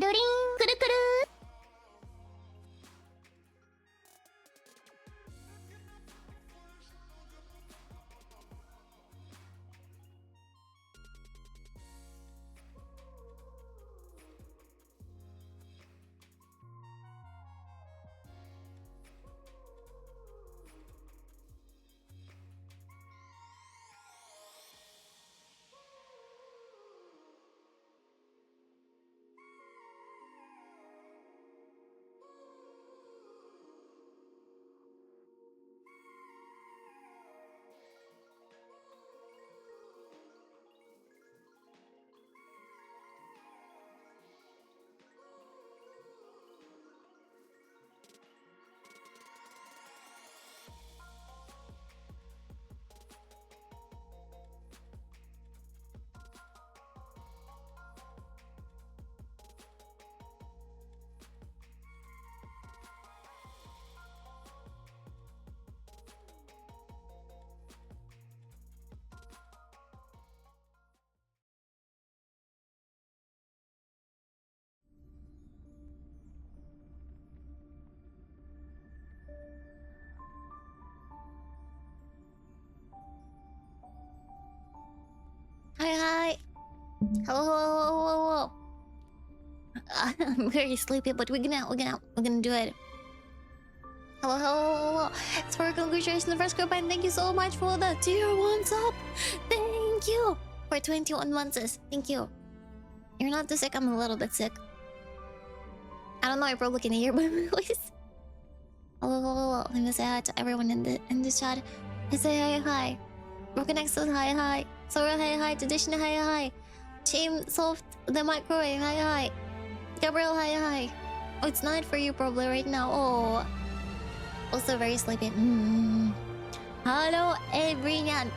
Loading. Kuru kuru. Hi. Hello, hello. I'm very sleepy, but we're gonna do it. Hello. It's for congratulations on the first group, and thank you so much for the tier 1 sub. Thank you for 21 months. Thank you. You're not too sick. I'm a little bit sick. I don't know if you're looking to hear my voice. Hello. Let me say hi to everyone in the chat. I say hi. Broken Exos, hi. Sora, hi. Tradition, hi. Shame Soft, the microwave, hi. Gabriel, hi. Oh, it's night for you probably right now. Oh. Also very sleepy. Hello, everyone.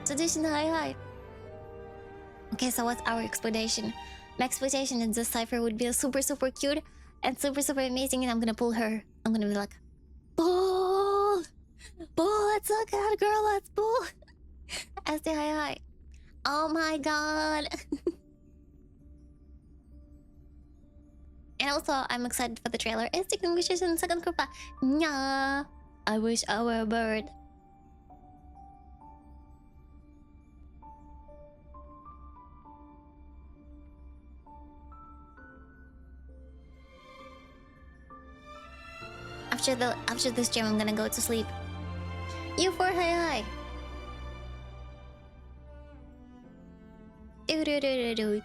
Tradition, hi. Okay, so what's our expectation? My expectation is this cipher would be super cute and super amazing, and I'm gonna pull her. I'm gonna be like, pull, let's look at girl, let's pull. I say hi. Oh my god. And also, I'm excited for the trailer. It's the congratulations second group. Nya. I wish I were a bird. After this stream, I'm gonna go to sleep. You for hi. Do.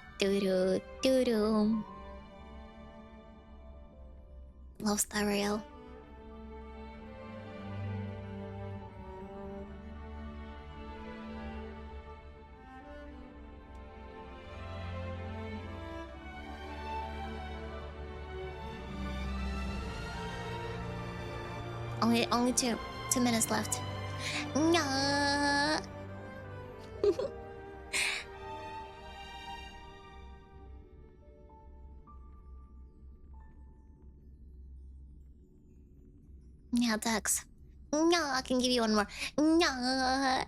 Love Star Rail. Only 2 minutes left. Nya. Yeah, thanks. No, I can give you one more. No.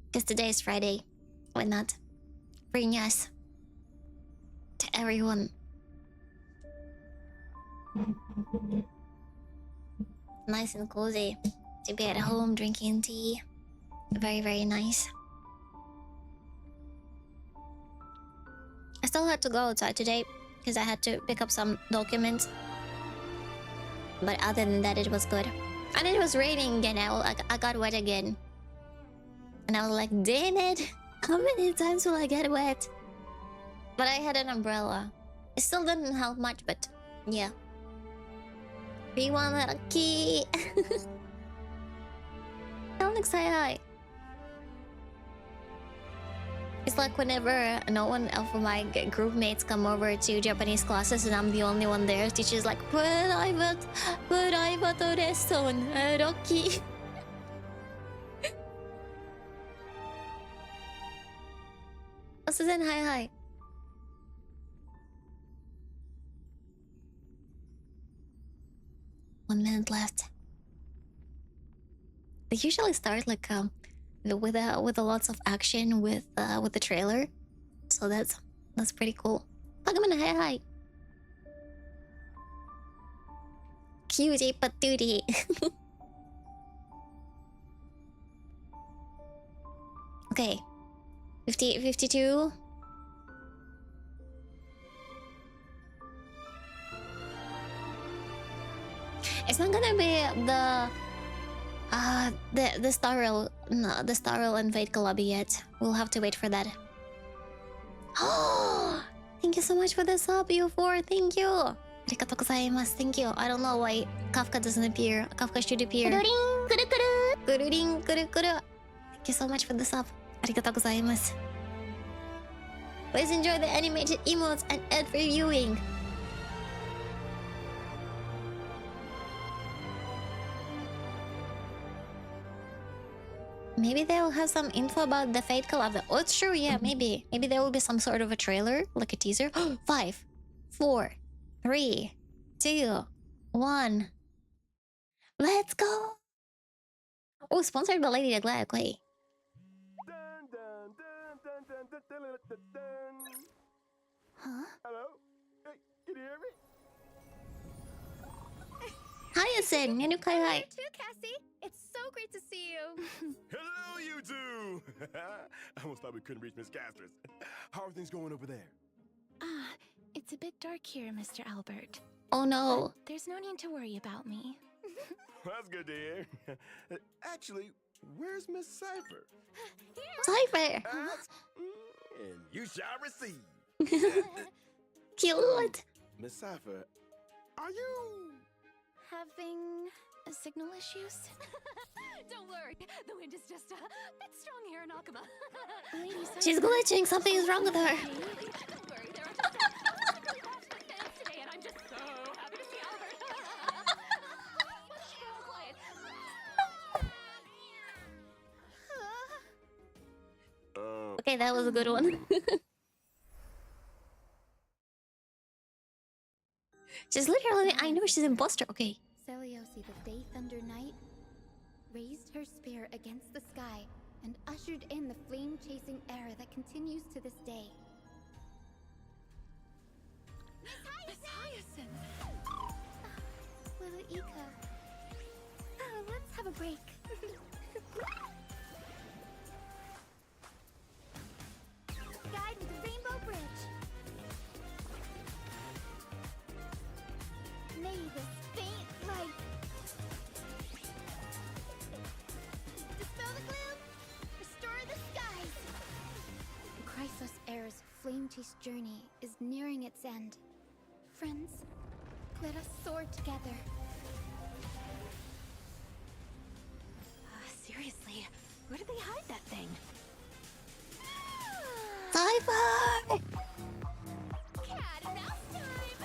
Because today is Friday. Why not? Bring us to everyone. Nice and cozy to be at home drinking tea. Very nice. I still had to go outside today because I had to pick up some documents. But other than that, it was good. And it was raining again. I got wet again. And I was like, damn it. How many times will I get wet? But I had an umbrella. It still didn't help much, but yeah. We want a key. Alex, hi. It's like whenever no one else from my group mates come over to Japanese classes and I'm the only one there, teacher's like, private lesson, Rocky. Susan, hi. 1 minute left. They usually start like with lots of action with the trailer So that's pretty cool. Pagman, hi. Cutie patootie. Okay. 52. It's not gonna be the Starrel, no, the Starrel and Fate collab yet. We'll have to wait for that. Oh, thank you so much for the sub, U4. Thank you. Arigatou gozaimasu. Thank you. I don't know why Kafka doesn't appear. Kafka should appear. Kururin, kuru kuru. Kururin, kuru kuru. Thank you so much for the sub. Arigatou gozaimasu. Please enjoy the animated emotes and ad reviewing. Maybe they'll have some info about the Fate collab. Oh, it's true. Yeah, maybe. Maybe there will be some sort of a trailer, like a teaser. 5, 4, 3, 2, 1. Let's go! Oh, sponsored by Lady Glad. Wait. Huh? Hello? Hey, can you hear me? Hyacinth, Nanu Kai Hai. You too, Cassie. It's so great to see you. Hello, you two! I almost thought we couldn't reach Miss Casters. How are things going over there? It's a bit dark here, Mr. Albert. Oh no. There's no need to worry about me. That's good to hear. Actually, where's Miss Cypher? Cypher! Ask, and you shall receive. Cute! Miss Cypher, are you... Having signal issues? Don't worry, the wind is just a bit strong here in Akama. Lady She's glitching. Something is wrong with her. Don't worry, there are just really passionate fans today, and I'm just so happy to see Albert. Okay, that was a good one. She's literally, I know she's imposter. Okay. Seliosi, the Day Thunder Knight, raised her spear against the sky and ushered in the flame-chasing era that continues to this day. Miss Hyacinth! Lila Ika, let's have a break. Guide with the Rainbow Bridge. May this faint light dispel the gloom, restore the skies. Chrysos Air's flame-chased journey is nearing its end. Friends, let us soar together. Seriously, where did they hide that thing? Cypher! Cat and mouse time!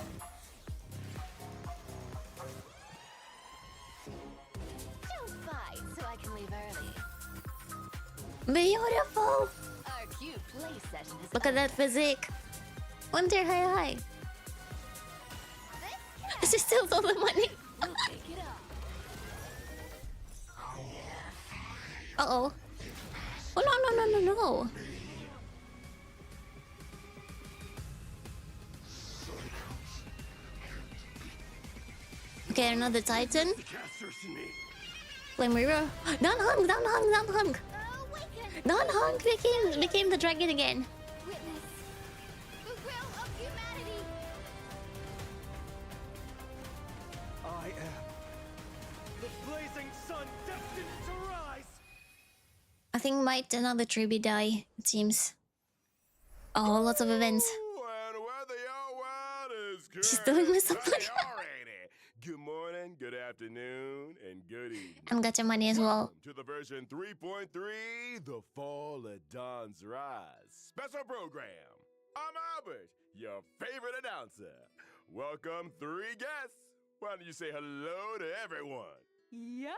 Don't fight so I can leave early. Beautiful! Our cute play session is Look at that physique. Wonder, hi. She steals all the money. We'll take it up. Uh-oh. Oh, no. Okay, another Titan. Flame Reaver. Non-hung. Awaken! Non-hung became the dragon again. Witness the will of humanity. I am the blazing sun destined to rise. I think might another tribute die, it seems. Oh, lots of events. And whether your world is She's doing this up. Good morning, good afternoon, and good evening. And got your money as well. Welcome to the version 3.3, The Fall of Dawn's Rise special program. I'm Albert, your favorite announcer. Welcome 3 guests. Why don't you say hello to everyone? Yeah!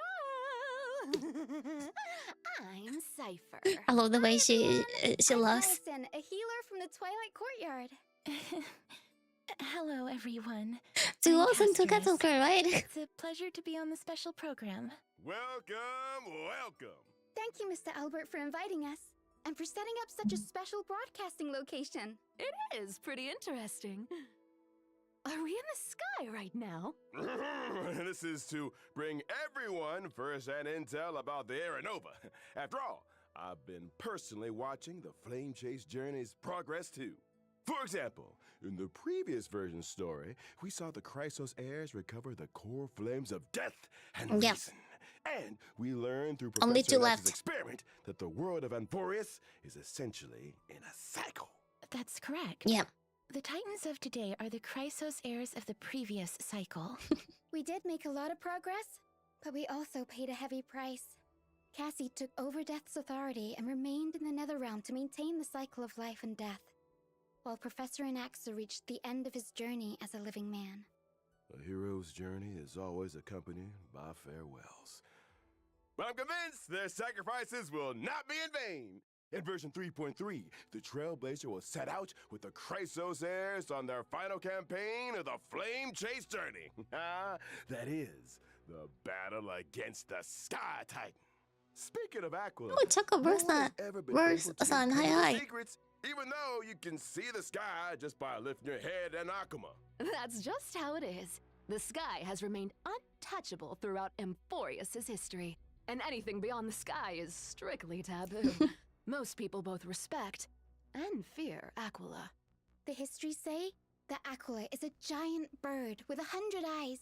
I'm Cypher. I love the way she laughs. Allison, a healer from the Twilight Courtyard. Hello, everyone. Too I'm awesome to Castorus. get her, right? It's a pleasure to be on the special program. Welcome. Thank you, Mr. Albert, for inviting us. and for setting up such a special broadcasting location. It is pretty interesting. Are we in the sky right now? This is to bring everyone first-hand intel about the Aeronova. After all, I've been personally watching the Flame Chase Journey's progress too. For example, in the previous version story, we saw the Chrysos heirs recover the core flames of death and Yep. reason. And we learned through Only Professor two Nelson's left. experiment that the world of Amphorius is essentially in a cycle. That's correct. Yep. The Titans of today are the Chrysos heirs of the previous cycle. We did make a lot of progress, but we also paid a heavy price. Cassie took over Death's authority and remained in the Netherrealm to maintain the cycle of life and death, while Professor Anaxa reached the end of his journey as a living man. A hero's journey is always accompanied by farewells. But I'm convinced their sacrifices will not be in vain. In version 3.3, the Trailblazer will set out with the Chrysos heirs on their final campaign of the Flame Chase Journey. That is, the battle against the Sky Titan. Speaking of Aquila, Oh, Chuck, where's that? Where's San? Hi, hi. secrets, even though you can see the sky just by lifting your head and Akuma. That's just how it is. The sky has remained untouchable throughout Amphorius' history, and anything beyond the sky is strictly taboo. Most people both respect and fear Aquila. The histories say that Aquila is a giant bird with 100 eyes,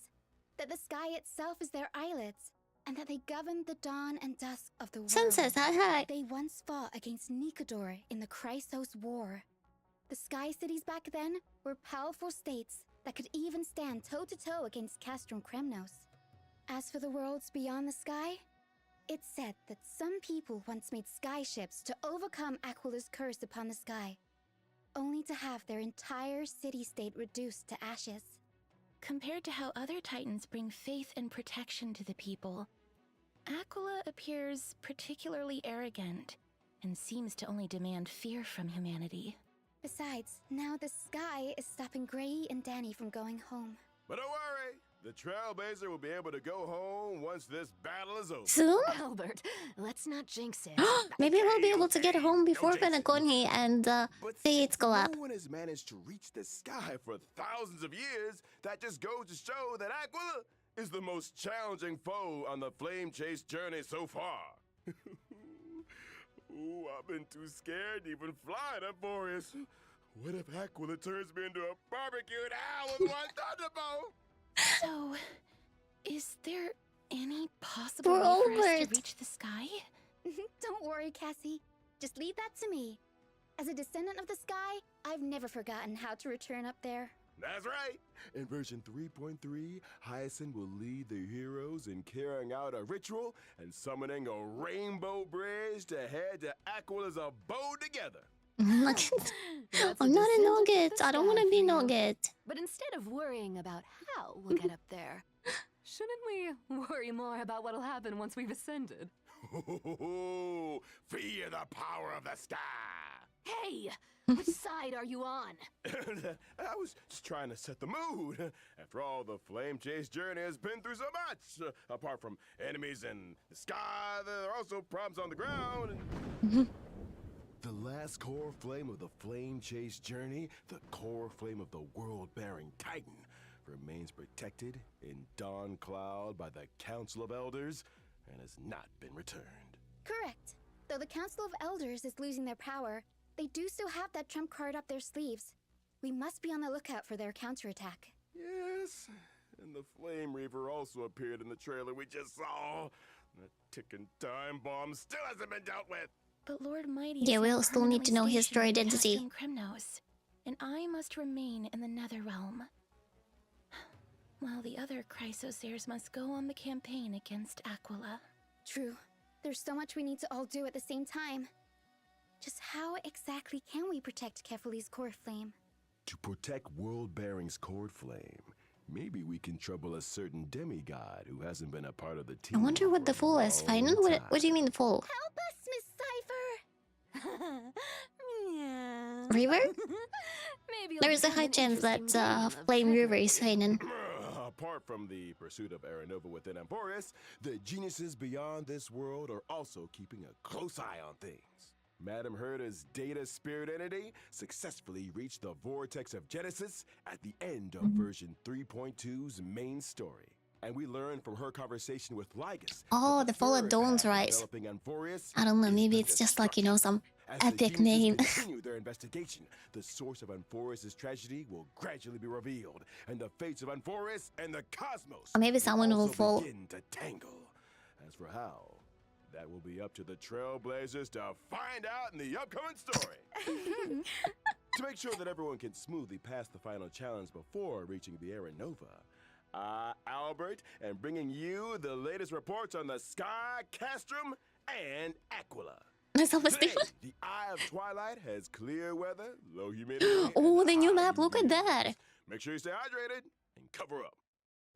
that the sky itself is their eyelids, and that they govern the dawn and dusk of the world. Sun says hi, hi. They once fought against Nikodor in the Chrysos War. The Sky Cities back then were powerful states that could even stand toe-to-toe against Castrum Kremnos. As for the worlds beyond the sky, it's said that some people once made skyships to overcome Aquila's curse upon the sky, only to have their entire city-state reduced to ashes. Compared to how other Titans bring faith and protection to the people, Aquila appears particularly arrogant and seems to only demand fear from humanity. Besides, now the sky is stopping Gray and Danny from going home. But don't worry, the Trailblazer will be able to go home once this battle is over. Soon? Albert, let's not jinx it. Maybe we'll be able to get home before Don't jinx it. Penacony and But Fates since collab. no one has managed to reach the sky for thousands of years, that just goes to show that Aquila is the most challenging foe on the Flame Chase journey so far. Ooh, I've been too scared to even fly to Boreas. What if Aquila turns me into a barbecued owl with one thunderbolt? So, is there any possible We're way for over us it. to reach the sky? Don't worry, Cassie. Just leave that to me. As a descendant of the sky, I've never forgotten how to return up there. That's right. In version 3.3, Hyacinth will lead the heroes in carrying out a ritual and summoning a rainbow bridge to head to Aquila's abode together. I'm That's not a descent into nugget. the I don't sky want to be for you. nugget. But instead of worrying about how we'll get up there, shouldn't we worry more about what'll happen once we've ascended? Fear the power of the sky. Hey, which side are you on? I was just trying to set the mood. After all, the Flame Chase journey has been through so much. Apart from enemies in the sky, there are also problems on the ground. The last core flame of the Flame Chase journey, the core flame of the world-bearing Titan, remains protected in Dawn Cloud by the Council of Elders and has not been returned. Correct. Though the Council of Elders is losing their power, they do still have that trump card up their sleeves. We must be on the lookout for their counterattack. Yes, and the Flame Reaver also appeared in the trailer we just saw. That ticking time bomb still hasn't been dealt with. But Lord Mighty Yeah, is we'll now still need to know permanently his true stationed in identity. Castrum Kremnos, and I must remain in the Netherrealm. While the other Chrysos heirs must go on the campaign against Aquila. True. There's so much we need to all do at the same time. Just how exactly can we protect Kefali's core flame? To protect World-Bearing's cord flame, maybe we can trouble a certain demigod who hasn't been a part of the I team. wonder what for the a fool is. long Finan? What do you time. mean the fool? Help us, Miss Cypher! Yeah. River? Maybe you'll There's a become high an chance that interesting game of Flame trivia. River is Finan. Apart from the pursuit of Aeronova within Amphorius, the geniuses beyond this world are also keeping a close eye on things. Madam Herta's data spirit entity successfully reached the vortex of Genesis at the end of version 3.2's main story. And we learned from her conversation with Lygus. Oh, that the Fall of third Dawn's path of Rise. developing Amphorius I don't know, is maybe the it's just like, you know, some As the epic users name. continue their investigation, the source of Amphorius' tragedy will gradually be revealed, and the fates of Amphorius and the cosmos Or maybe someone will also fall. begin to tangle. As for how, that will be up to the Trailblazers to find out in the upcoming story. To make sure that everyone can smoothly pass the final challenge before reaching the Aeronova, Albert, and bringing you the latest reports on the Sky, Castrum, and Aquila. Self-esteem. Today, the Eye of Twilight has clear weather, low humidity. Oh, and the new high map. Look at UV. that. Make sure you stay hydrated and cover up.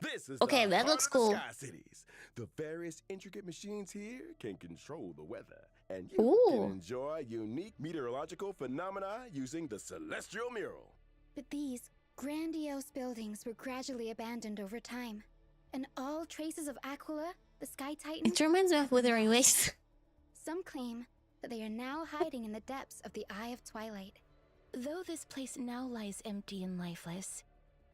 This is Okay, the that heart looks of the cool. Sky Cities. The various intricate machines here can control the weather, and you Ooh. can enjoy unique meteorological phenomena using the Celestial Mural. But these grandiose buildings were gradually abandoned over time, and all traces of Aquila, the Sky Titan, It reminds me of Wuthering Waves. some claim that they are now hiding in the depths of the Eye of Twilight. Though this place now lies empty and lifeless,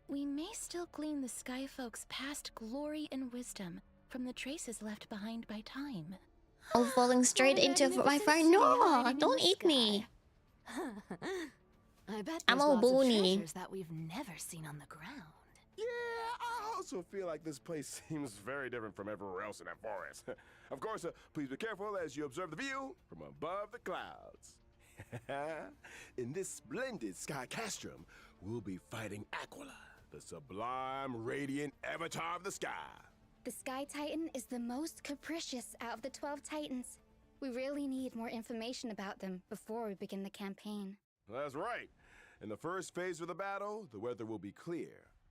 we may still glean the Sky Folk's past glory and wisdom from the traces left behind by time. Oh, falling straight What a into my magnificent fire. city No, hiding in don't the eat me. I bet I'm there's all lots of bony. treasures that we've never seen on the ground. Yeah, I also feel like this place seems very different from everywhere else in that forest. Of course, please be careful as you observe the view from above the clouds. In this splendid Sky Castrum, we'll be fighting Aquila, the sublime, radiant avatar of the sky. The Sky Titan is the most capricious out of the 12 Titans. We really need more information about them before we begin the campaign. That's right. In the first phase of the battle, the weather will be clear.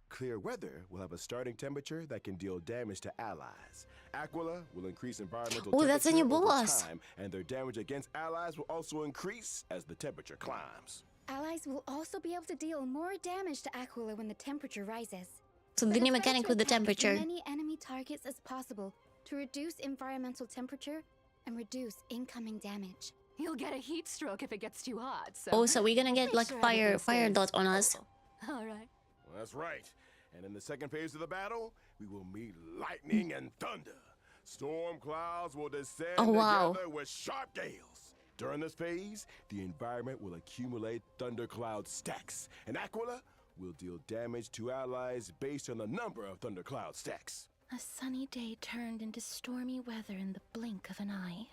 Clear weather will have a starting temperature that can deal damage to allies. Aquila will increase environmental Oh, that's a new temperature over boss. time, and their damage against allies will also increase as the temperature climbs. Allies will also be able to deal more damage to Aquila when the temperature rises. So the But new it's better mechanic to with the attack temperature. as many enemy targets as possible to reduce environmental temperature and reduce incoming damage. You'll get a heat stroke if it gets too hot, so... Oh, so we're gonna get make like sure fire everything stays dot on us. cool. All right. Well, that's right. And in the second phase of the battle, we will meet lightning and thunder. Storm clouds will descend Oh, wow. together with sharp gales. During this phase, the environment will accumulate thundercloud stacks, and Aquila will deal damage to allies based on the number of thundercloud stacks. A sunny day turned into stormy weather in the blink of an eye.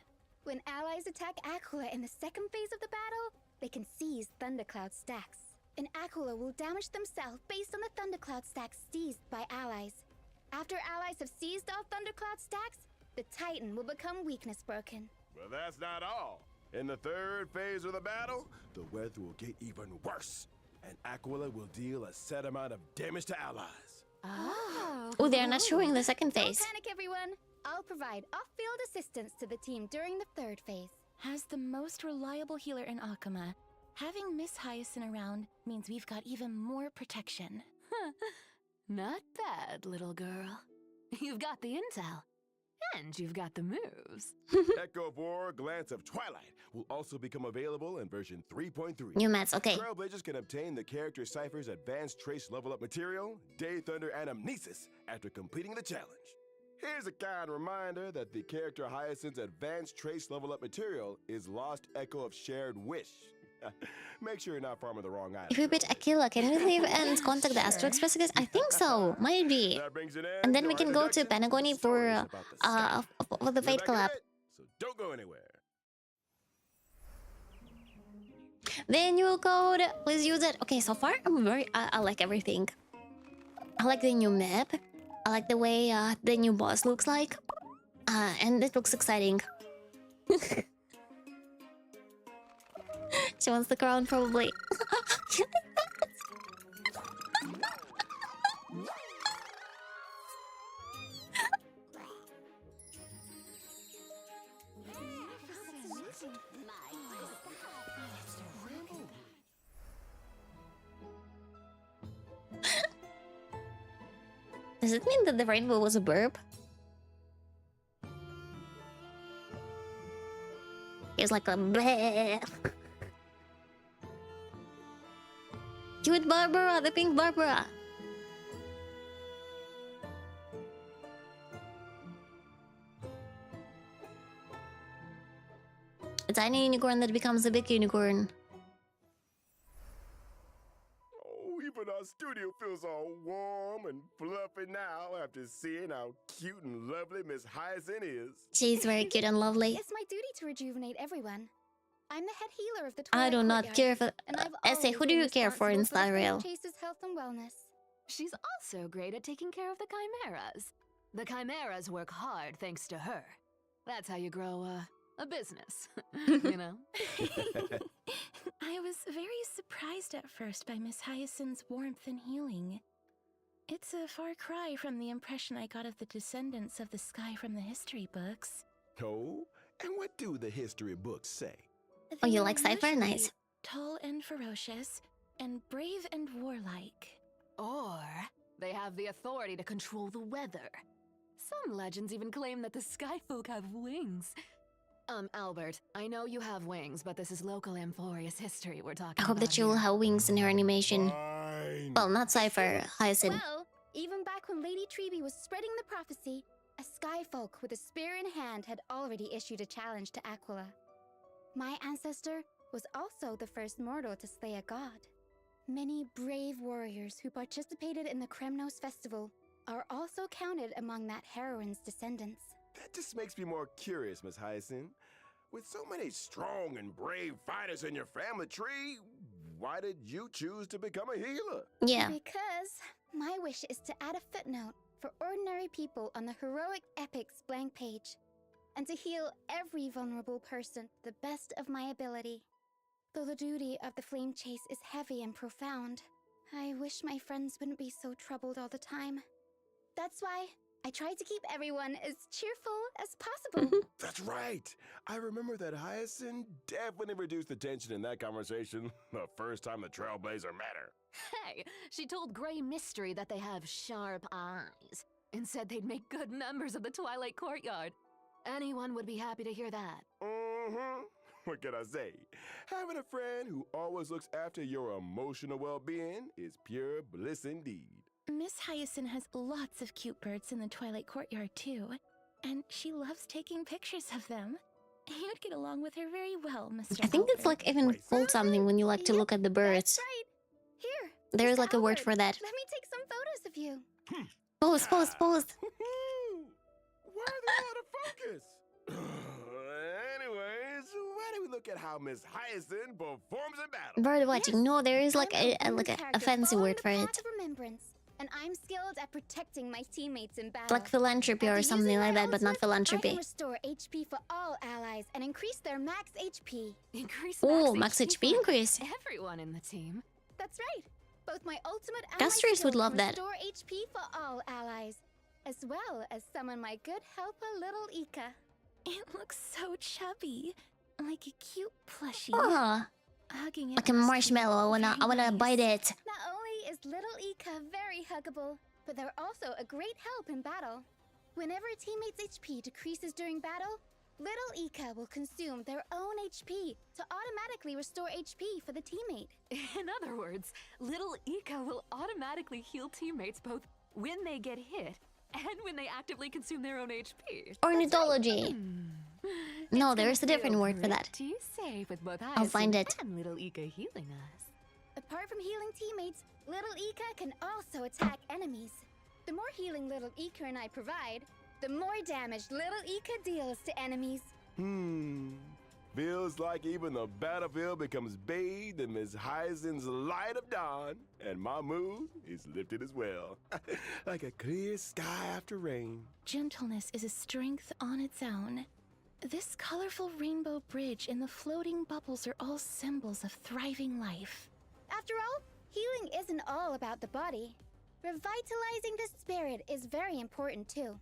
When allies attack Aquila in the second phase of the battle, they can seize Thundercloud stacks. And Aquila will damage themselves based on the Thundercloud stacks seized by allies. After allies have seized all Thundercloud stacks, the Titan will become weakness broken. But that's not all. In the third phase of the battle, the weather will get even worse, and Aquila will deal a set amount of damage to allies. Oh, they're not showing the second phase. Don't panic, everyone! I'll provide off-field assistance to the team during the third phase. As the most reliable healer in Akuma, having Miss Hyacinth around means we've got even more protection. Not bad, little girl. You've got the intel. And you've got the moves. Echo 4 Glance of Twilight will also become available in version 3.3. New mats, okay. Trailblazers can obtain the character Cypher's advanced trace level up material, Day Thunder and Amnesis, after completing the challenge. Here's a kind reminder that the character Hyacinth's advanced trace level up material is Lost Echo of Shared Wish. Make sure you're not farming the wrong item. If we beat Aquila, can we leave and contact the Astro Express guys? I think so. Might be. That brings it And in then we to can our go to introduction Panagoni the for stories about the sky. for the We're Fate back in collab. a bit, so don't go anywhere. The new code, please use it. Okay, so far I like everything. I like the new map. I like the way the new boss looks like. And it looks exciting. She wants the crown, probably. Does it mean that the rainbow was a burp? Okay, is like a bleh. Cute Barbara, the pink Barbara. A tiny unicorn that becomes a big unicorn. Oh, even our studio feels all warm and fluffy now after seeing how cute and lovely Miss Hyacinth is. She's very cute and lovely. It's my duty to rejuvenate everyone. I'm the head healer of the I Twilight do not Courtyard, care for... and I've Essay, always who do been you care for in responsible for the Style Rail? Chase's health and wellness. She's also great at taking care of the chimeras. The chimeras work hard thanks to her. That's how you grow a business, you know? I was very surprised at first by Miss Hyacinth's warmth and healing. It's a far cry from the impression I got of the descendants of the sky from the history books. Oh, and what do the history books say? Oh, you They like are sci-fi? usually Nice. Tall and ferocious, and brave and warlike. Or they have the authority to control the weather. Some legends even claim that the sky folk have wings. Albert, I know you have wings, but this is local Amphorius history we're talking I about hope that she will here. have wings in her animation. Fine. Well, not Cypher, Hyacinth. Well, even back when Lady Treby was spreading the prophecy, a skyfolk with a spear in hand had already issued a challenge to Aquila. My ancestor was also the first mortal to slay a god. Many brave warriors who participated in the Kremnos festival are also counted among that heroine's descendants. That just makes me more curious, Miss Hyacinth. With so many strong and brave fighters in your family tree, why did you choose to become a healer? Yeah. Because my wish is to add a footnote for ordinary people on the heroic epics blank page, and to heal every vulnerable person to the best of my ability. Though the duty of the flame chase is heavy and profound, I wish my friends wouldn't be so troubled all the time. That's why I try to keep everyone as cheerful as possible. That's right. I remember that Hyacinth definitely reduced the tension in that conversation the first time the Trailblazer met her. Hey, she told Grey Mystery that they have sharp eyes and said they'd make good members of the Twilight Courtyard. Anyone would be happy to hear that. Mm-hmm. What can I say? Having a friend who always looks after your emotional well-being is pure bliss indeed. Miss Hyacinth has lots of cute birds in the Twilight Courtyard, too. And she loves taking pictures of them. You'd get along with her very well, Mr. I think it's Albert. like even called something when you like to look at the birds. That's right. Here. There's Mr. like a word Albert, for that. Let me take some photos of you. Pose, pose, pose. Why are they out of focus? Anyways, why don't we look at how Miss Hyacinth performs in battle? Bird watching. No, there is like I'm a like character a fancy following word the for path it. of remembrance, and I'm skilled at protecting my teammates in battle. Like philanthropy or After something using like my that, but not ultimate, I philanthropy. can restore HP for all allies and increase their max HP. Increase Oh, max HP for increase. everyone in the team. That's right. Both my ultimate and Casters my would skill love can that. restore HP for all allies, as well as summon my good helper, Little Ika. It looks so chubby. Like a cute plushie. Ah, Hugging it like a must be marshmallow. I wanna very bite nice. it. Not only is Little Ika very huggable, but they're also a great help in battle. Whenever a teammate's HP decreases during battle, Little Ika will consume their own HP to automatically restore HP for the teammate. In other words, little Ika will automatically heal teammates both when they get hit and when they actively consume their own HP. Ornithology. No, It's there gonna is a different feel word for that. pretty safe with both I'll find Hyacinth it. and little Ika healing us. Apart from healing teammates, Little Ika can also attack enemies. The more healing Little Ika and I provide, the more damage Little Ika deals to enemies. Feels like even the battlefield becomes bathed in Miss Hyacinth's light of dawn, and my mood is lifted as well. Like a clear sky after rain. Gentleness is a strength on its own. This colorful rainbow bridge and the floating bubbles are all symbols of thriving life. After all, healing isn't all about the body. Revitalizing the spirit is very important too.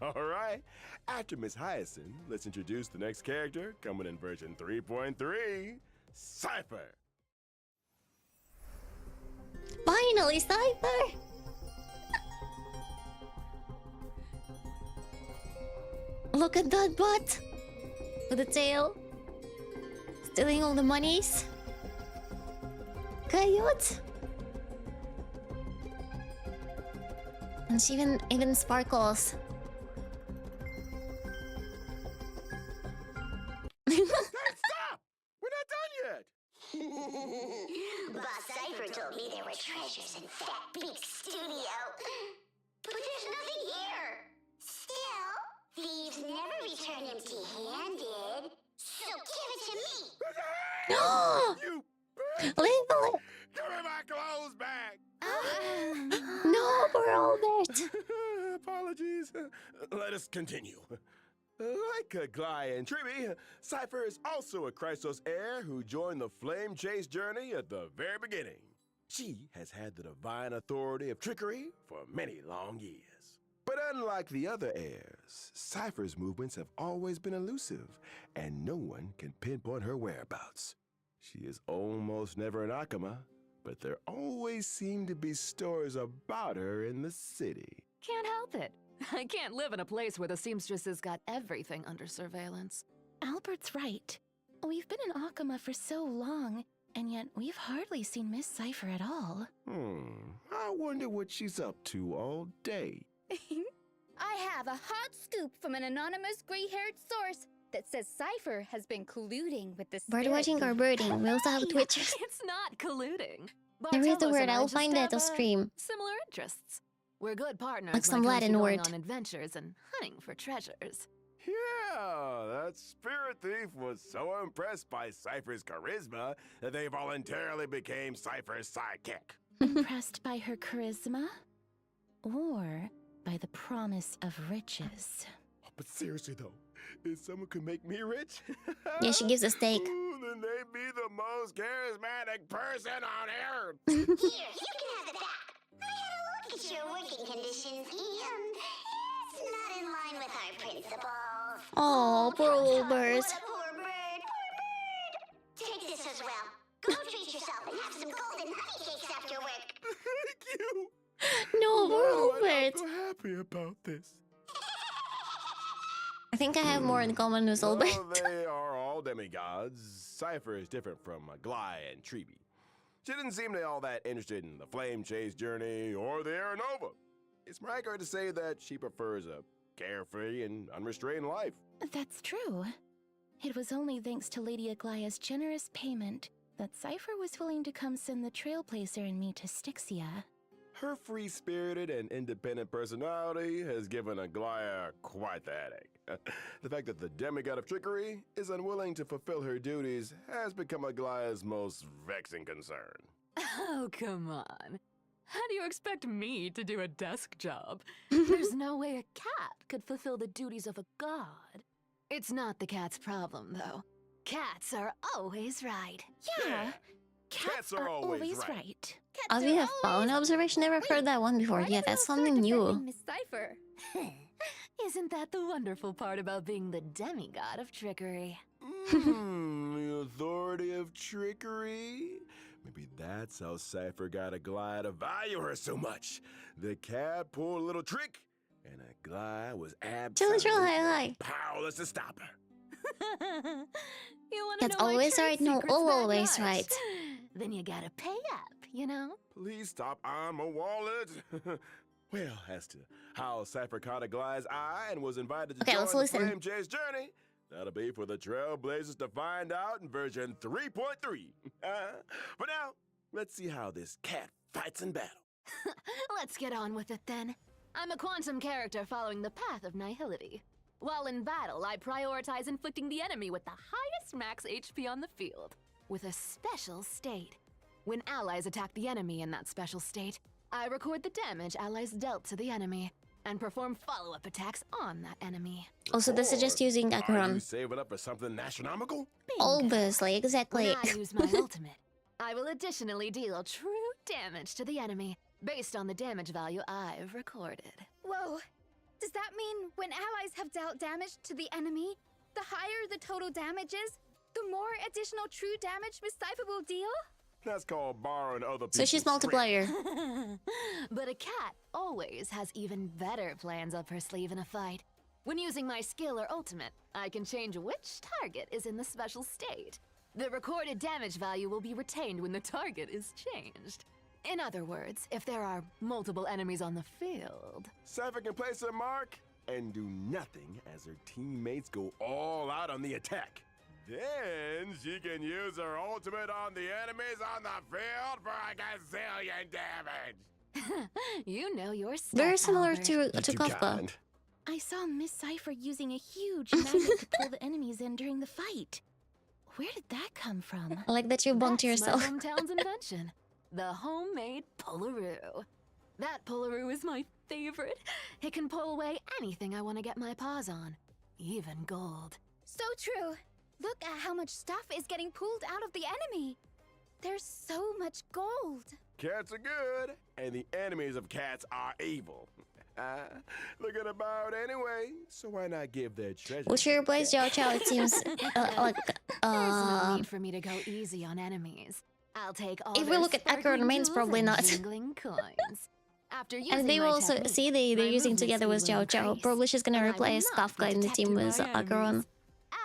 All right, after Miss Hyacinth, let's introduce the next character coming in version 3.3, Cypher. Finally, Cypher! Look at that butt! With the tail. Stealing all the monies. Cute. And she even sparkles. Hey, stop! We're not done yet! Boss Cypher told me there were treasures in that big studio. But there's nothing here. Still, thieves never return empty-handed. So give it to me. You bitch! Leave Give me my clothes back! No, poor Albert. Apologies. Let us continue. Like Gly and Triby, Cypher is also a Chrysos heir who joined the Flame Chase journey at the very beginning. She has had the divine authority of trickery for many long years. But unlike the other heirs, Cypher's movements have always been elusive, and no one can pinpoint her whereabouts. She is almost never in Akama, but there always seem to be stories about her in the city. Can't help it. I can't live in a place where the seamstress has got everything under surveillance. Albert's right. We've been in Akama for so long, and yet we've hardly seen Miss Cypher at all. I wonder what she's up to all day. I have a hot scoop from an anonymous gray-haired source that says Cypher has been colluding with the Bird watching or birding? We also have Twitchers. It's not colluding. There is the Bartelos word. and I I'll just find it. have, I'll stream. Similar interests. We're good partners Like some when it comes to Latin going word. on adventures and hunting for treasures. Yeah, that spirit thief was so impressed by Cypher's charisma that they voluntarily became Cypher's sidekick. Impressed by her charisma? Or by the promise of riches? But seriously though, if someone could make me rich, Yeah, she gives a steak. ooh, then they'd be the most charismatic person on earth. Here, you can have it back. I had a look at your working conditions, and it's not in line with our principles. Oh, poor Albert. What a poor bird, poor bird. Take this as well. Go treat yourself and have some golden honey cakes after work. Thank you. No, poor Oh, I'm Albert. so happy about this. I think I have more in common with Albert. Though they are all demigods, Cypher is different from Gly and Triby. She didn't seem to be all that interested in the Flame Chase journey or the Aeronova. It's more accurate to say that she prefers a carefree and unrestrained life. That's true. It was only thanks to Lady Aglaya's generous payment that Cypher was willing to come send the Trailblazer and me to Styxia. Her free-spirited and independent personality has given Aglaya quite the headache. The fact that the demigod of trickery is unwilling to fulfill her duties has become Aglaya's most vexing concern. Oh, come on. How do you expect me to do a desk job? There's no way a cat could fulfill the duties of a god. It's not the cat's problem, though. Cats are always right. Yeah, Cats are always right. Oh, we have phone observation. Never heard that one before. Yeah, that's something new. Miss Cypher. Isn't that the wonderful part about being the demigod of trickery? The authority of trickery? Maybe that's how Cypher got Aglaya to value her so much. The cat pulled a little trick, and Aglaya was Chill, chill, absolutely hi. powerless to stop her. You wanna That's know my always trade right, no, secrets all that always much? right. Then you gotta pay up, you know? Please stop, I'm a wallet. Well, as to how Cypher caught Aglaya's eye and was invited to Okay, join let's the listen. Flame Chase journey, that'll be for the Trailblazers to find out in version 3.3. But now, let's see how this cat fights in battle. Let's get on with it then. I'm a quantum character following the path of nihility. While in battle, I prioritize inflicting the enemy with the highest max HP on the field, with a special state. When allies attack the enemy in that special state, I record the damage allies dealt to the enemy, and perform follow-up attacks on that enemy. Also, this is just using Are you Acheron. saving up for something astronomical? Obviously, exactly. When I use my ultimate, I will additionally deal true damage to the enemy, based on the damage value I've recorded. Whoa. Does that mean when allies have dealt damage to the enemy, the higher the total damage is, the more additional true damage Miss Cypher will deal? That's called borrowing other people's So she's multiplier. But a cat always has even better plans up her sleeve in a fight. When using my skill or ultimate, I can change which target is in the special state. The recorded damage value will be retained when the target is changed. In other words, if there are multiple enemies on the field. Cypher can place her mark and do nothing as her teammates go all out on the attack. Then she can use her ultimate on the enemies on the field for a gazillion damage. You know your stuff, Very similar Albert. to Too Kafka. kind. I saw Miss Cypher using a huge magnet to pull the enemies in during the fight. Where did that come from? I like that you bumped That's yourself. my hometown's invention. The homemade pulleroo. That pulleroo is my favorite. It can pull away anything I want to get my paws on. Even gold. So true. Look at how much stuff is getting pulled out of the enemy. There's so much gold. Cats are good, and the enemies of cats are evil. Looking about anyway, so why not give their treasure? Which here plays Zhao Chao, it seems like There's no need for me to go easy on enemies. I'll take all If we their look at accurate sparkling remains, jewels probably and not. jingling coins. After using and they my will also technique, see they're my using movement together with speed will Zhao Chao. increase, Probably she's gonna and I will replace not be Kafka in the team detected with by Akaron. enemies.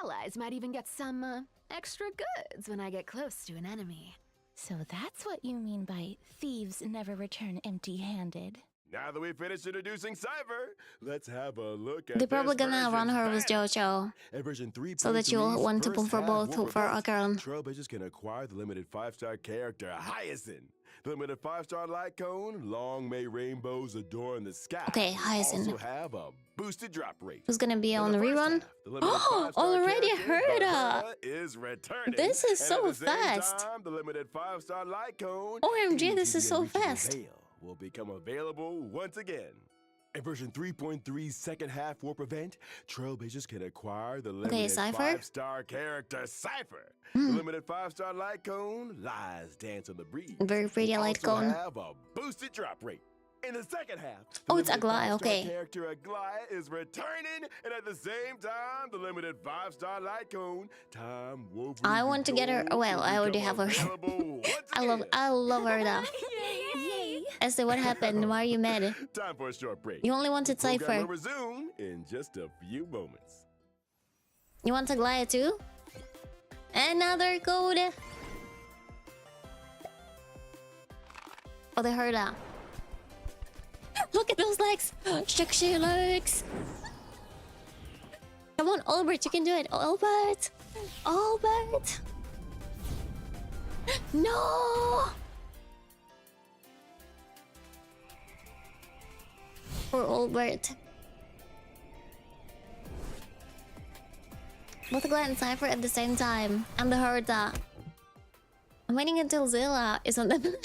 Allies might even get some extra goods when I get close to an enemy. So that's what you mean by thieves never return empty-handed. Now that we've finished introducing Cypher, let's have a look at They're probably this gonna run her with version's Zhao Chao, At version 3. so that you'll want to pull for both for Akaron. Trailblazers can acquire the limited 5-star character Hyacinth. The limited 5-star light cone, long may rainbows adorn the sky. Okay, Hyacinth. Also have a boosted drop rate. Who's gonna be In on the the first rerun? half, the limited Oh, 5-star already character, heard Bahia, her. is returning. This is And so at the same fast. Time, the limited 5-star light cone. OMG, this into is the so original fast. Veil will become available once again. In version 3.3 second half warp event, Trailblazers can acquire the limited Cypher? 5-star character Cypher. The limited 5-star light cone lies dance on the breeze. Very pretty Will light also cone. have a boosted drop rate. In the second half, the Oh, it's limited Aglaya, 5-star okay. character Aglaya is returning, and at the same time, the limited 5-star light cone, Time Wolverine I want to get her. Control Well, will I already become have her. available once I love her though. Yay! As to what happened, why are you mad? Time for a short break. You only wanted The program Cypher. will resume in just a few moments. You want Aglaya too? Another code. Oh, they heard that. Look at those legs! Sexy legs! Come on, Albert, you can do it! Albert! Albert! No! Poor Albert. Both Aglaya and Cypher at the same time. And the Herta. I'm waiting until Zilla is on the banner.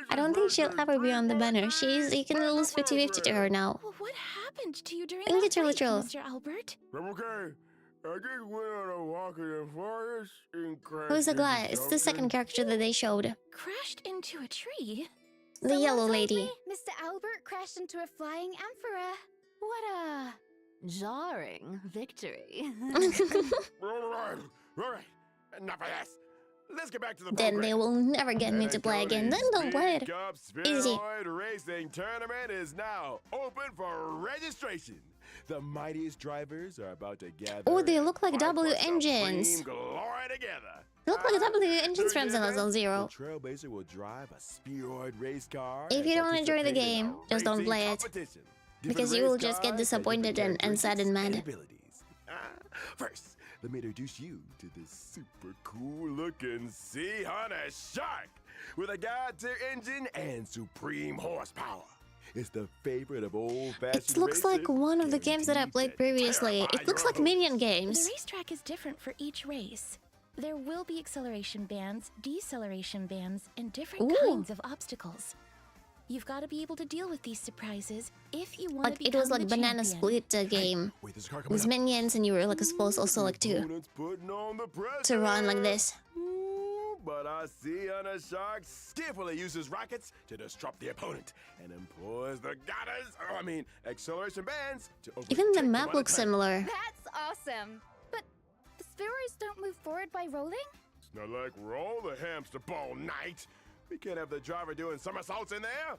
I don't think she'll ever be on the banner. You can lose 50-50 to her now. Well, what happened to you during I think that it's really fight, true. Mr. Albert? I'm okay. I just went on a walk in the forest and crashed. Who's into Aglaya? It's the second something. character that they showed. Crashed into a tree? The yellow Someone told lady. me Mr. Albert crashed into a flying amphora. What a jarring victory. All right. Enough of this. Let's get back to the Then program. they will never get me to play again. Then don't play it. Cup Easy. Spheroid Racing Tournament is now open for registration. The mightiest drivers are about to gather. Oh, they look like and W fight for engines. supreme glory together. They look like W engines from During the Zilla Zone event, Zero. The Trailblazer will drive a spheroid race car. If and you don't enjoy the participate in game, a just don't racing play it. competition. Because Different you will race just get cars have disappointed different and sad and mad. characteristics abilities. First, let me introduce you to this super cool looking sea hunter shark with a god-tier engine and supreme horsepower. It's the favorite of old-fashioned It looks like racers, one of the games that I guaranteed played to previously. terrify It looks your like minion host. The games. racetrack is different for each race. There will be acceleration bands, deceleration bands, and different Ooh. kinds of obstacles. You've got to be able to deal with these surprises if you want Like to it become was like the Banana champion. Split game. Wait, there's a car coming With up. minions and you were like supposed also like to Opponents putting on the pressure. run like this. Ooh, but our sea hunter shark skillfully uses rockets to disrupt the opponent and employs the acceleration bands to Even the overtake map them looks on the track. similar. That's awesome. But the spheroids don't move forward by rolling? It's not like we're all the hamster ball night. We can't have the driver doing somersaults in there.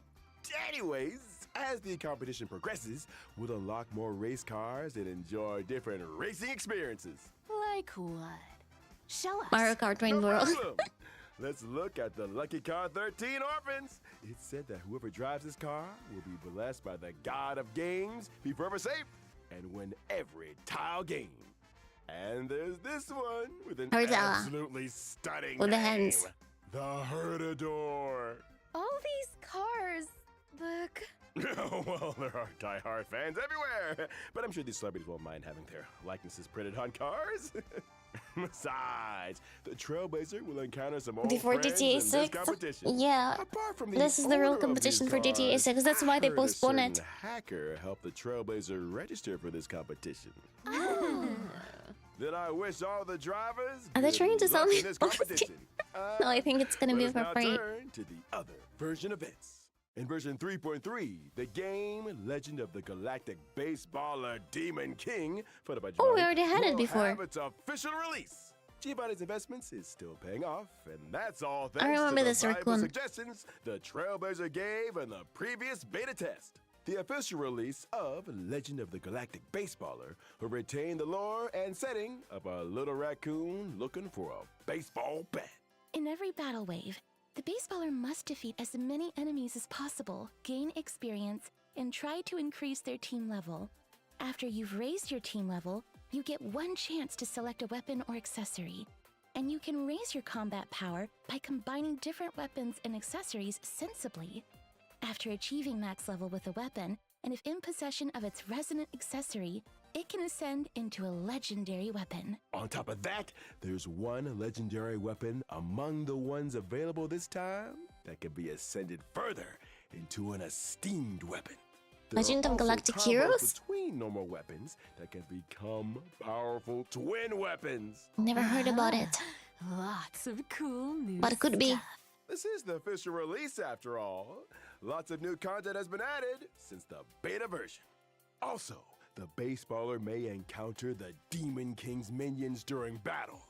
Anyways, as the competition progresses, we'll unlock more race cars and enjoy different racing experiences. Like what? Show us. Mario Kart Rain No World. problem. Let's look at the Lucky Car 13 Orphans. It said that whoever drives this car will be blessed by the god of games, be forever safe, and win every tile game. And there's this one with an Herda. absolutely stunning With the name. hands. The Herdador. All these cars look... Well, there are die-hard fans everywhere, but I'm sure these celebrities won't mind having their likenesses printed on cars. Besides, the Trailblazer will encounter some old Before friends GTA in this 6? competition. Yeah. Apart from This is the real owner of competition these for GTA cars, 6. That's why I they heard a postpone it. certain hacker helped the Trailblazer register for this competition. Oh. Then I wish all the drivers Are they good trying to sell luck me in this a OST? competition. No, I think it's gonna be Let us for now free. turn to the other version events. In version 3.3, the game Legend of the Galactic Baseballer Demon King, followed by Oh, we Giovanni, already had it will before. have its official release. Giovanni's investments is still paying off, and that's all thanks remember to the this, valuable Raccoon. suggestions the Trailblazer gave in the previous beta test. The official release of Legend of the Galactic Baseballer will retain the lore and setting of a little raccoon looking for a baseball bat. In every battle wave, the baseballer must defeat as many enemies as possible, gain experience, and try to increase their team level. After you've raised your team level, you get one chance to select a weapon or accessory. And you can raise your combat power by combining different weapons and accessories sensibly. After achieving max level with a weapon, and if in possession of its resonant accessory, it can ascend into a legendary weapon. On top of that, there's one legendary weapon among the ones available this time that can be ascended further into an esteemed weapon. There Legend are of also Galactic combos Heroes? between normal weapons that can become powerful twin weapons. Never heard about it. Lots of cool new But it could be. stuff. This is the official release after all. Lots of new content has been added since the beta version. Also, the baseballer may encounter the Demon King's minions during battle.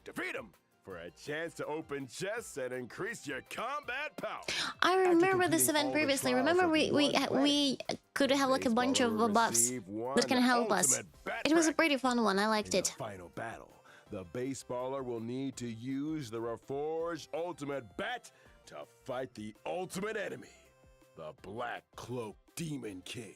Defeat them for a chance to open chests and increase your combat power. I remember After this completing event all the previously. trials Remember of we one could have like a bunch of baseballer will buffs receive that can one help us. ultimate bat It was a track. pretty fun one. I liked In it. the final battle, the baseballer will need to use the Reforged Ultimate Bat to fight the ultimate enemy, the Black Cloak Demon King.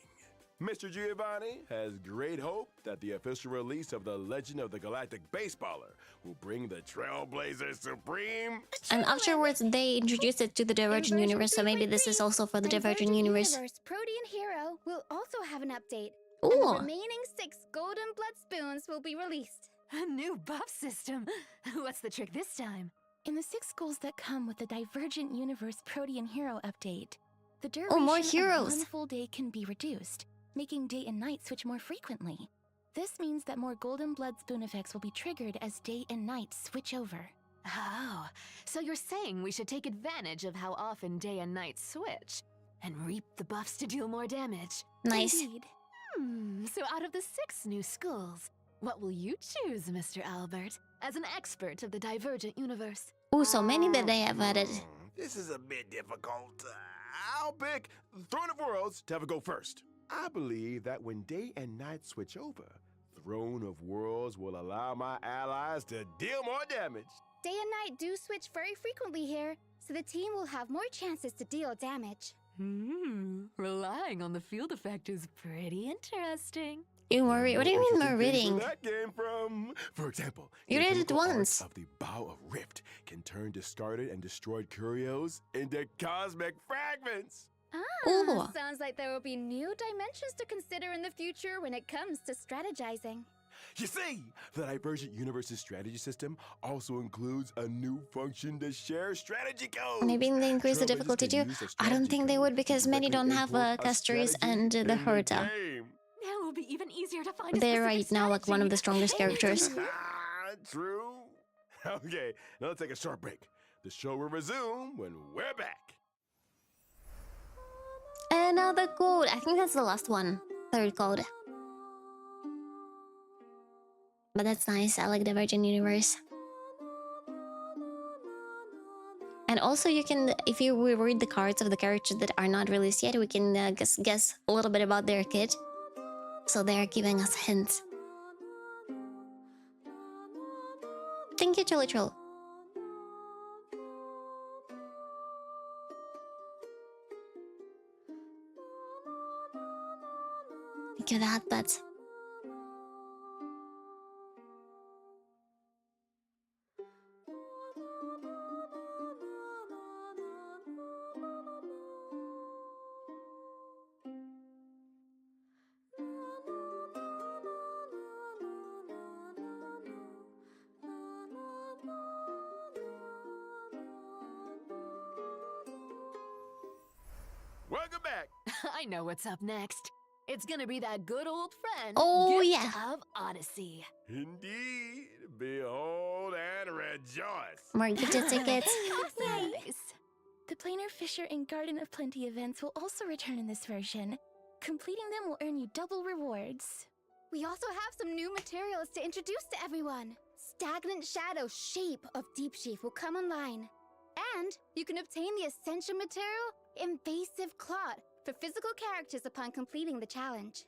Mr. Giovanni has great hope that the official release of the Legend of the Galactic Baseballer will bring the Trailblazer Supreme. And afterwards, they introduced it to the Divergent version Universe, so maybe this 3.3, is also for the and Divergent Virgin Universe. Protean Hero will also have an update. And Ooh. the remaining 6 Golden Blood Spoons will be released. A new buff system. What's the trick this time? In the 6 goals that come with the Divergent Universe Protean Hero update, the Oh, duration more of heroes. one full day can be reduced, making day and night switch more frequently. This means that more Golden Blood Spoon effects will be triggered as day and night switch over. Oh, so you're saying we should take advantage of how often day and night switch and reap the buffs to deal more damage. Nice. Indeed. So out of the 6 new schools, what will you choose, Mr. Albert, as an expert of the Divergent Universe? Ooh, so many that they have added. This is a bit difficult. I'll pick Throne of Worlds to have a go first. I believe that when day and night switch over, Throne of Worlds will allow my allies to deal more damage. Day and night do switch very frequently here, so the team will have more chances to deal damage. Relying on the field effect is pretty interesting. You were what do you mean more Interesting reading? things where that came from. For example, You the read it chemical once. arts of the Bow of Rift can turn discarded and destroyed curios into cosmic fragments. Ooh. Sounds like there will be new dimensions to consider in the future when it comes to strategizing. You see, the Divergent Universe's strategy system also includes a new function to share strategy codes. Maybe they increase the Trailblazers difficulty can too. use a I don't strategy think they code would to because many directly don't have import a Castoris strategy and the in Herta. game. Now it will be even easier to find a They're specific right now like one of the strategy. strongest characters. True. Okay, now let's take a short break. The show will resume when we're back. Another code. I think that's the last one. 3rd code. But that's nice. I like the Virgin Universe. And also you can, if you read the cards of the characters that are not released yet, we can guess a little bit about their kit. So they're giving us hints. Actually true. Thank you, that, but Welcome back. I know what's up next. It's gonna be that good old friend. Oh, Gift yeah. of Odyssey. Indeed. Behold and rejoice. more gifted tickets. Nice. The Planar Fisher and Garden of Plenty events will also return in this version. Completing them will earn you double rewards. We also have some new materials to introduce to everyone. Stagnant Shadow Shape of Deep Sheaf will come online. And you can obtain the essential material, Invasive Clot, for physical characters upon completing the challenge.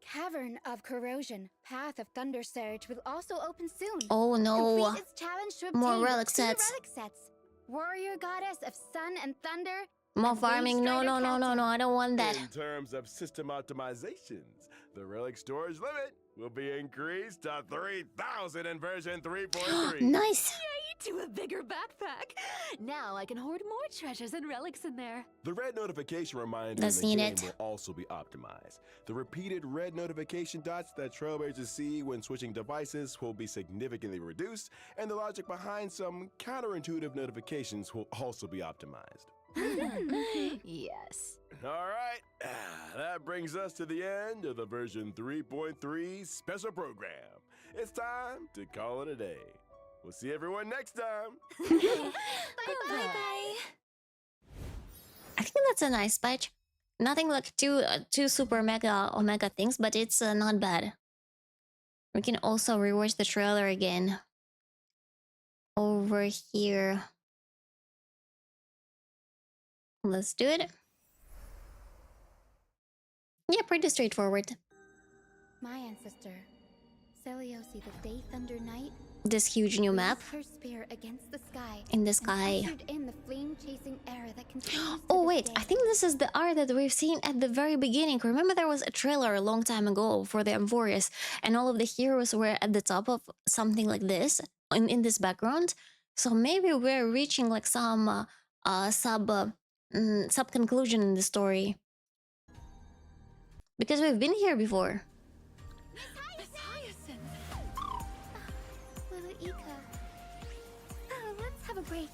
Cavern of Corrosion, Path of Thunder Surge will also open soon. Oh no. Complete its challenge to obtain More relic 2 sets. relic sets. Warrior Goddess of Sun and Thunder. More and farming. No, Wave no, Strider no, no, Captain. no. I don't want that. In terms of system optimizations, the relic storage limit will be increased to 3,000 in version 3.3. Nice. To a bigger backpack. Now I can hoard more treasures and relics in there. The red notification reminder That's in the game needed. will also be optimized. The repeated red notification dots that trailblazers see when switching devices will be significantly reduced, and the logic behind some counterintuitive notifications will also be optimized. Yes. All right, that brings us to the end of the version 3.3 special program. It's time to call it a day. We'll see everyone next time. Bye-bye. I think that's a nice patch. Nothing like too super mega omega things, but it's not bad. We can also rewatch the trailer again. Over here. Let's do it. Yeah, pretty straightforward. My ancestor, Seliosi the Day Thunder Knight, This huge new map raised her spear against the sky in the and sky. ushered in the flame-chasing era that continues Oh to wait, this I day. think this is the art that we've seen at the very beginning. Remember there was a trailer a long time ago for the Amphorius, and all of the heroes were at the top of something like this in this background. So maybe we're reaching like some sub conclusion in the story. Because we've been here before. Little Ika. Oh, let's have a break.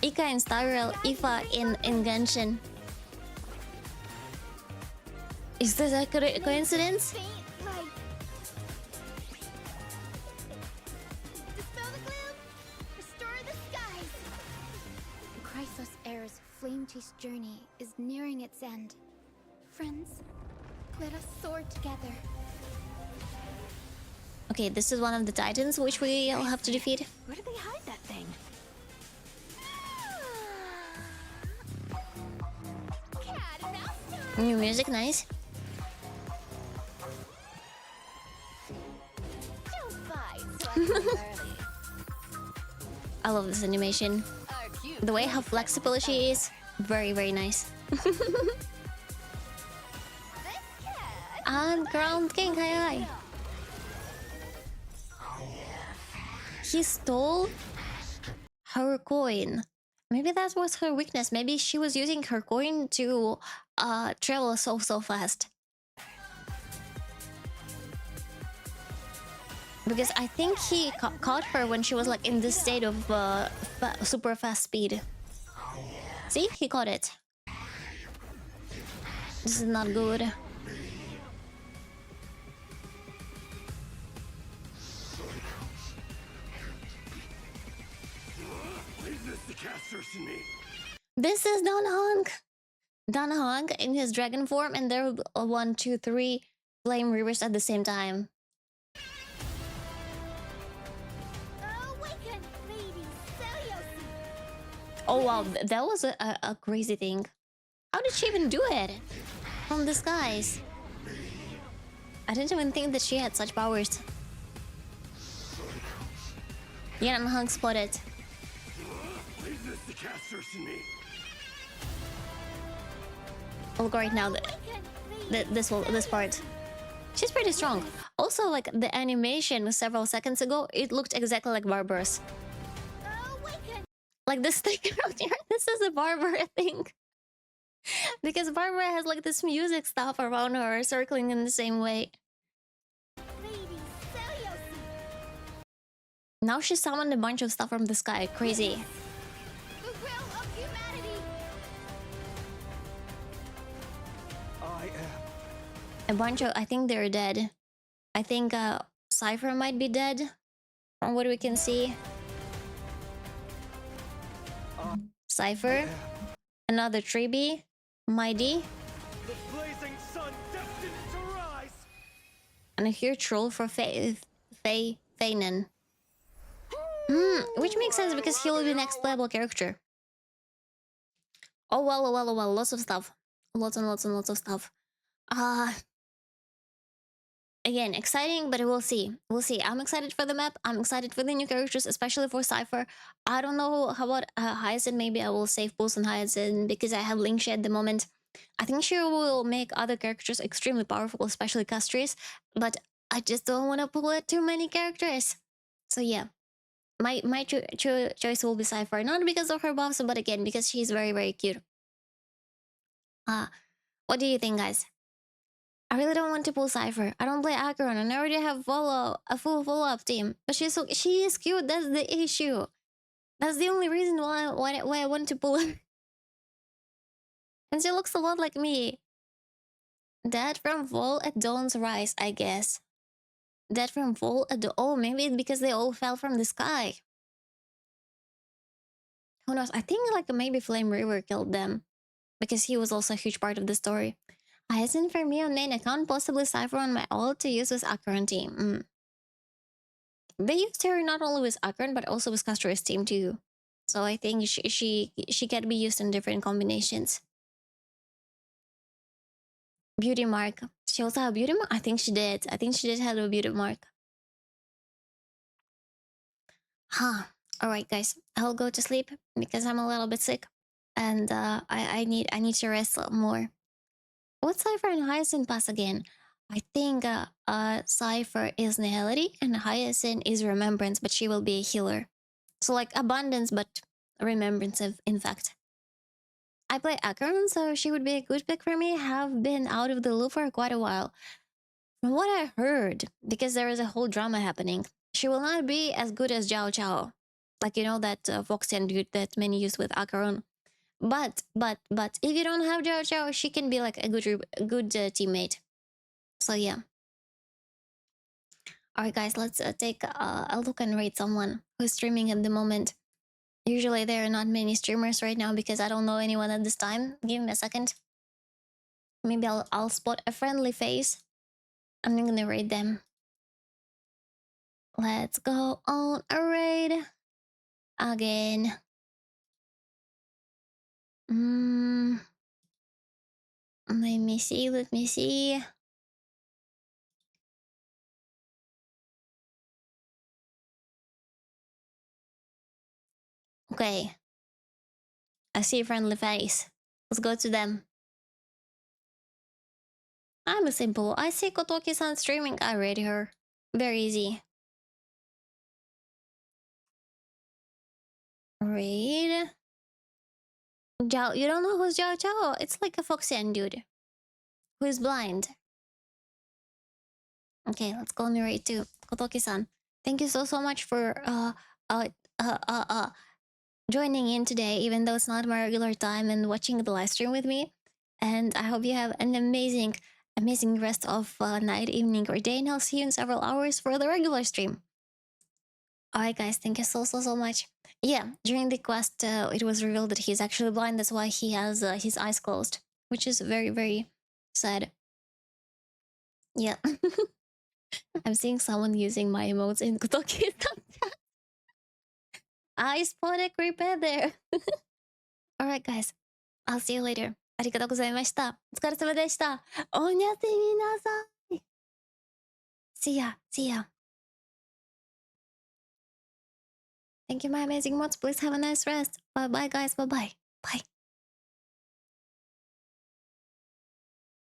Ika in Styrel, Ifa in Genshin. Is this a coincidence? Faint light. Dispel the gloom. Restore the skies. Chrysos Air's flame-chased journey is nearing its end. Friends, let us soar together. Okay, this is one of the titans which we all have to defeat. Where did they hide that thing? Cat and mouse time. New music, nice. Don't fight, so I can leave early. I love this animation. Our cute The way how flexible she is, very, very nice. This cat. And Ground King, hi. He stole her coin. Maybe that was her weakness. Maybe she was using her coin to travel so fast. Because I think he caught her when she was like in this state of super fast speed. See, he caught it. This is not good. This is Danhong. Danhong in his dragon form, and there are 1, 2, 3 flame reavers at the same time. Awaken, Lady Seliosi. Oh wow, that was a crazy thing. How did she even do it? From the skies. I didn't even think that she had such powers. Yeah, and Hunk spotted. Leave this to casters and me. Look right now, this part. She's pretty strong. Also, like the animation several seconds ago, it looked exactly like Barbara's. Like this thing around here, this is a Barbara thing. Because Barbara has like this music stuff around her circling in the same way. Now she summoned a bunch of stuff from the sky. Crazy. A bunch of... I think they're dead. I think Cypher might be dead. From what we can see. Cypher. Another Triby. Mighty. The blazing sun destined to rise. And a huge troll for Fainen. Which makes sense because he will be next playable character. Oh well, oh well, oh well. Lots of stuff. Lots and lots and lots of stuff. Again, exciting, but we'll see. We'll see. I'm excited for the map. I'm excited for the new characters, especially for Cypher. I don't know how about Hyacinth. Maybe I will save Pulse on Hyacinth because I have Linkshi at the moment. I think she will make other characters extremely powerful, especially Castries. But I just don't want to pull out too many characters. So yeah. My choice will be Cypher. Not because of her buffs, but again, because she's very, very cute. What do you think, guys? I really don't want to pull Cypher. I don't play Acheron and I already have a full follow-up team. But she is cute, that's the issue. That's the only reason why I want to pull her. And she looks a lot like me. Dead from Vol at Dawn's Rise, I guess. Dead from Vol at the... Oh, maybe it's because they all fell from the sky. Who knows? I think like maybe Flame River killed them. Because he was also a huge part of the story. Hyacinth for me on main account, possibly Cypher on my ult to use with Acheron team. They used her not only with Acheron, but also with Castra's team too. So I think she can be used in different combinations. Beauty mark. She also have a beauty mark? I think she did. I think she did have a beauty mark. Alright guys, I'll go to sleep because I'm a little bit sick. And I need to rest more. What's Cypher and Hyacinth pass again? I think Cypher is Nihility and Hyacinth is Remembrance, but she will be a healer. So like Abundance, but Remembrance in fact. I play Acheron, so she would be a good pick for me. Have been out of the loop for quite a while. From what I heard, because there is a whole drama happening, she will not be as good as Jiao Chao. Like, you know, that Voxian dude that many use with Acheron. But if you don't have Jiao Chao, she can be like a good teammate. So yeah. Alright guys, let's take a look and rate someone who's streaming at the moment. Usually there are not many streamers right now because I don't know anyone at this time. Give me a second. Maybe I'll spot a friendly face. I'm gonna rate them. Let's go on a raid again. Let me see. Okay. I see a friendly face. Let's go to them. I'm a simple. I see Kotoki-san streaming. I rate her. Very easy. Raid. Jiao, you don't know who's Jiao Chao? It's like a Foxian dude who is blind. Okay, let's go on the raid too. Kotoki-san, thank you so much for joining in today, even though it's not my regular time, and watching the live stream with me. And I hope you have an amazing rest of night, evening, or day, and I'll see you in several hours for the regular stream. Alright guys, thank you so much. Yeah, during the quest, it was revealed that he's actually blind. That's why he has his eyes closed, which is very, very sad. Yeah. I'm seeing someone using my emotes in Kotoki. I spot a creeper there. Alright guys, I'll see you later. ありがとうございました。お疲れ様でした。おやすみなさい。See ya. See ya. Thank you, my amazing mods. Please have a nice rest. Bye bye, guys. Bye bye. Bye.